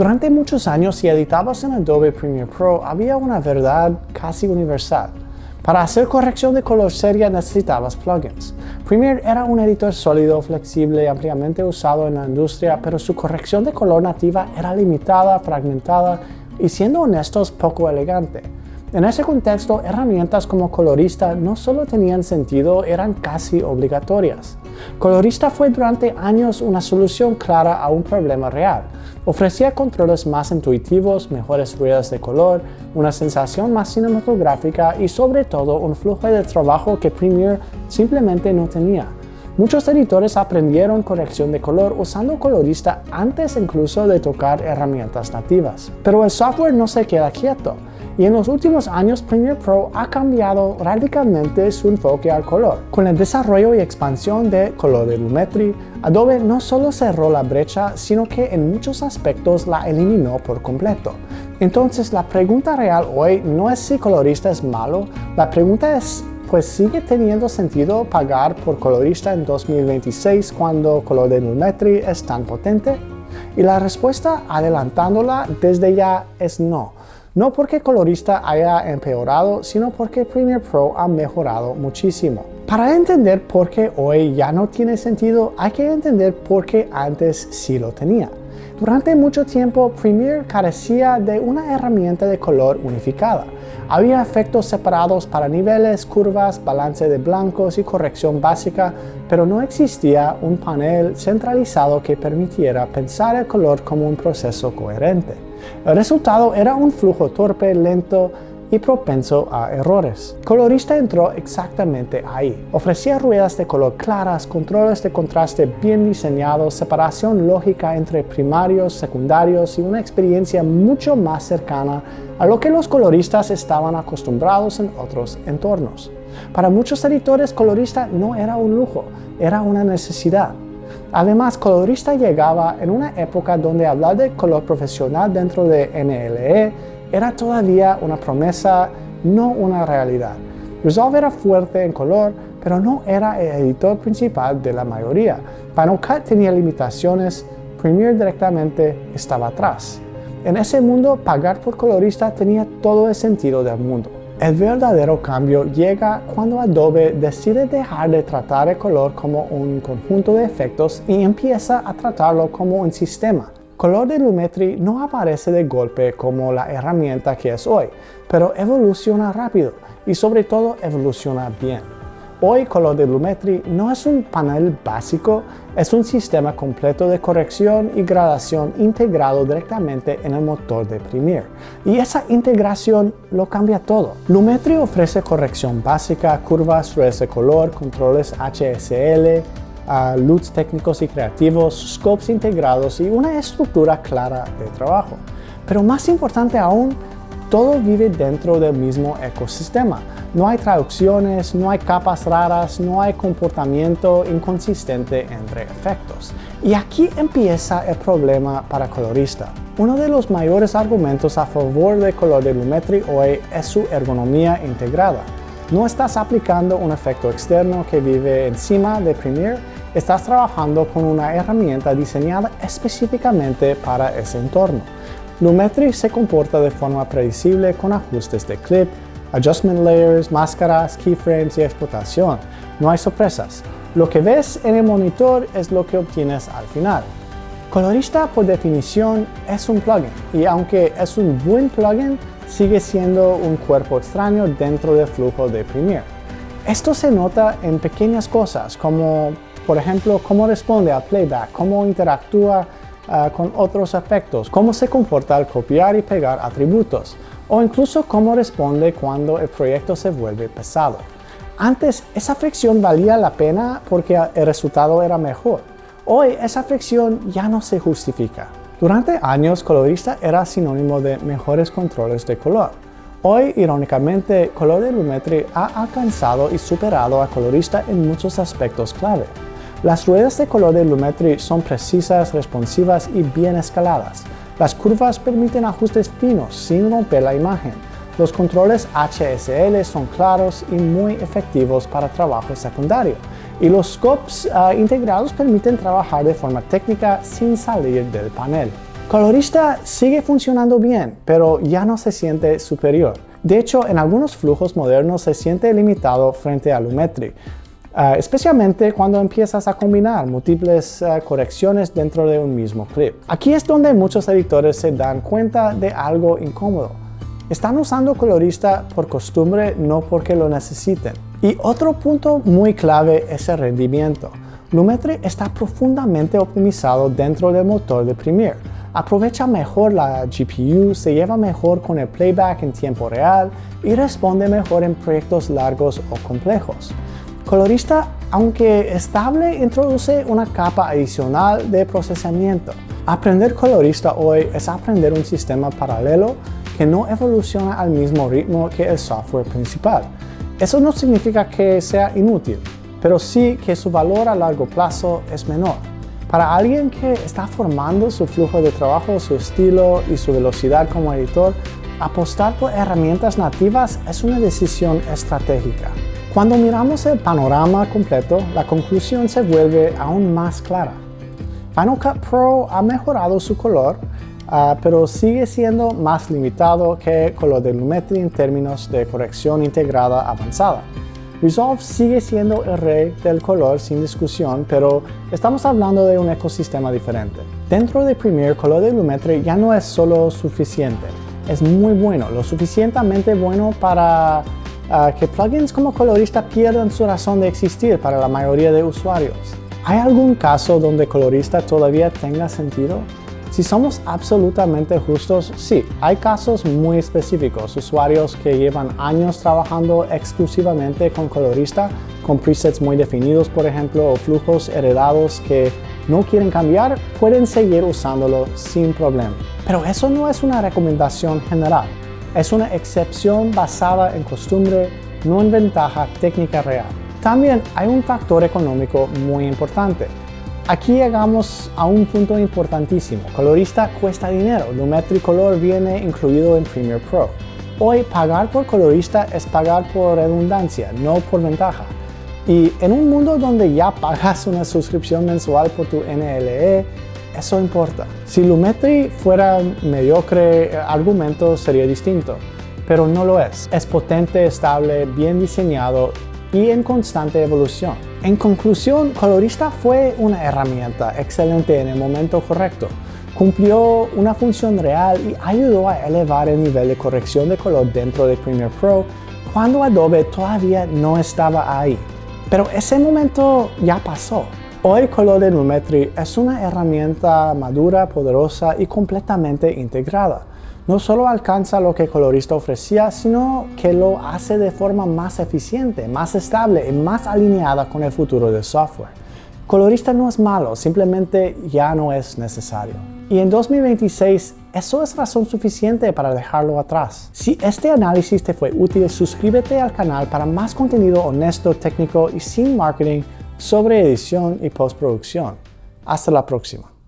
Durante muchos años, si editabas en Adobe Premiere Pro, había una verdad casi universal. Para hacer corrección de color seria necesitabas plugins. Premiere era un editor sólido, flexible, ampliamente usado en la industria, pero su corrección de color nativa era limitada, fragmentada y, siendo honestos, poco elegante. En ese contexto, herramientas como Colorista no solo tenían sentido, eran casi obligatorias. Colorista fue durante años una solución clara a un problema real. Ofrecía controles más intuitivos, mejores ruedas de color, una sensación más cinematográfica y sobre todo un flujo de trabajo que Premiere simplemente no tenía. Muchos editores aprendieron corrección de color usando Colorista antes incluso de tocar herramientas nativas. Pero el software no se queda quieto. Y en los últimos años, Premiere Pro ha cambiado radicalmente su enfoque al color. Con el desarrollo y expansión de Colorimetry, Adobe no solo cerró la brecha, sino que en muchos aspectos la eliminó por completo. Entonces, la pregunta real hoy no es si Colorista es malo, la pregunta es, pues ¿sigue teniendo sentido pagar por Colorista en 2026 cuando Colorimetry es tan potente? Y la respuesta, adelantándola desde ya, es no. No porque Colorista haya empeorado, sino porque Premiere Pro ha mejorado muchísimo. Para entender por qué hoy ya no tiene sentido, hay que entender por qué antes sí lo tenía. Durante mucho tiempo, Premiere carecía de una herramienta de color unificada. Había efectos separados para niveles, curvas, balance de blancos y corrección básica, pero no existía un panel centralizado que permitiera pensar el color como un proceso coherente. El resultado era un flujo torpe, lento y propenso a errores. Colorista entró exactamente ahí. Ofrecía ruedas de color claras, controles de contraste bien diseñados, separación lógica entre primarios, secundarios y una experiencia mucho más cercana a lo que los coloristas estaban acostumbrados en otros entornos. Para muchos editores, Colorista no era un lujo, era una necesidad. Además, Colorista llegaba en una época donde hablar de color profesional dentro de NLE era todavía una promesa, no una realidad. Resolve era fuerte en color, pero no era el editor principal de la mayoría. Final Cut tenía limitaciones, Premiere directamente estaba atrás. En ese mundo, pagar por Colorista tenía todo el sentido del mundo. El verdadero cambio llega cuando Adobe decide dejar de tratar el color como un conjunto de efectos y empieza a tratarlo como un sistema. Colorimetry no aparece de golpe como la herramienta que es hoy, pero evoluciona rápido y sobre todo evoluciona bien. Hoy Colorimetry no es un panel básico, es un sistema completo de corrección y gradación integrado directamente en el motor de Premiere. Y esa integración lo cambia todo. Lumetri ofrece corrección básica, curvas, ruedas de color, controles HSL, LUTs técnicos y creativos, scopes integrados y una estructura clara de trabajo. Pero más importante aún, todo vive dentro del mismo ecosistema. No hay traducciones, no hay capas raras, no hay comportamiento inconsistente entre efectos. Y aquí empieza el problema para Colorista. Uno de los mayores argumentos a favor de Colorimetry hoy es su ergonomía integrada. No estás aplicando un efecto externo que vive encima de Premiere, estás trabajando con una herramienta diseñada específicamente para ese entorno. Lumetri se comporta de forma predecible con ajustes de clip, adjustment layers, máscaras, keyframes y explotación. No hay sorpresas. Lo que ves en el monitor es lo que obtienes al final. Colorista, por definición, es un plugin, y aunque es un buen plugin, sigue siendo un cuerpo extraño dentro del flujo de Premiere. Esto se nota en pequeñas cosas, como, por ejemplo, cómo responde al playback, cómo interactúa con otros efectos, cómo se comporta al copiar y pegar atributos, o incluso cómo responde cuando el proyecto se vuelve pesado. Antes, esa fricción valía la pena porque el resultado era mejor. Hoy, esa fricción ya no se justifica. Durante años, Colorista era sinónimo de mejores controles de color. Hoy, irónicamente, Colorimetry ha alcanzado y superado a Colorista en muchos aspectos clave. Las ruedas de Colorimetry son precisas, responsivas y bien escaladas. Las curvas permiten ajustes finos sin romper la imagen. Los controles HSL son claros y muy efectivos para trabajo secundario. Y los scopes integrados permiten trabajar de forma técnica sin salir del panel. Colorista sigue funcionando bien, pero ya no se siente superior. De hecho, en algunos flujos modernos se siente limitado frente a Lumetri, especialmente cuando empiezas a combinar múltiples correcciones dentro de un mismo clip. Aquí es donde muchos editores se dan cuenta de algo incómodo. Están usando Colorista por costumbre, no porque lo necesiten. Y otro punto muy clave es el rendimiento. Lumetri está profundamente optimizado dentro del motor de Premiere. Aprovecha mejor la GPU, se lleva mejor con el playback en tiempo real y responde mejor en proyectos largos o complejos. Colorista, aunque estable, introduce una capa adicional de procesamiento. Aprender Colorista hoy es aprender un sistema paralelo que no evoluciona al mismo ritmo que el software principal. Eso no significa que sea inútil, pero sí que su valor a largo plazo es menor. Para alguien que está formando su flujo de trabajo, su estilo y su velocidad como editor, apostar por herramientas nativas es una decisión estratégica. Cuando miramos el panorama completo, la conclusión se vuelve aún más clara. Final Cut Pro ha mejorado su color, pero sigue siendo más limitado que con lo de Lumetri en términos de corrección integrada avanzada. Resolve sigue siendo el rey del color sin discusión, pero estamos hablando de un ecosistema diferente. Dentro de Premiere, color de Lumetri ya no es solo suficiente, es muy bueno, lo suficientemente bueno para que plugins como Colorista pierdan su razón de existir para la mayoría de usuarios. ¿Hay algún caso donde Colorista todavía tenga sentido? Si somos absolutamente justos, sí, hay casos muy específicos, usuarios que llevan años trabajando exclusivamente con Colorista, con presets muy definidos, por ejemplo, o flujos heredados que no quieren cambiar, pueden seguir usándolo sin problema. Pero eso no es una recomendación general, es una excepción basada en costumbre, no en ventaja técnica real. También hay un factor económico muy importante. Aquí llegamos a un punto importantísimo. Colorista cuesta dinero. Lumetri Color viene incluido en Premiere Pro. Hoy pagar por Colorista es pagar por redundancia, no por ventaja. Y en un mundo donde ya pagas una suscripción mensual por tu NLE, eso importa. Si Lumetri fuera mediocre, el argumento sería distinto, pero no lo es. Es potente, estable, bien diseñado y en constante evolución. En conclusión, Colorista fue una herramienta excelente en el momento correcto. Cumplió una función real y ayudó a elevar el nivel de corrección de color dentro de Premiere Pro cuando Adobe todavía no estaba ahí. Pero ese momento ya pasó. Hoy Color de Lumetri es una herramienta madura, poderosa y completamente integrada. No solo alcanza lo que Colorista ofrecía, sino que lo hace de forma más eficiente, más estable y más alineada con el futuro del software. Colorista no es malo, simplemente ya no es necesario. Y en 2026, eso es razón suficiente para dejarlo atrás. Si este análisis te fue útil, suscríbete al canal para más contenido honesto, técnico y sin marketing sobre edición y postproducción. Hasta la próxima.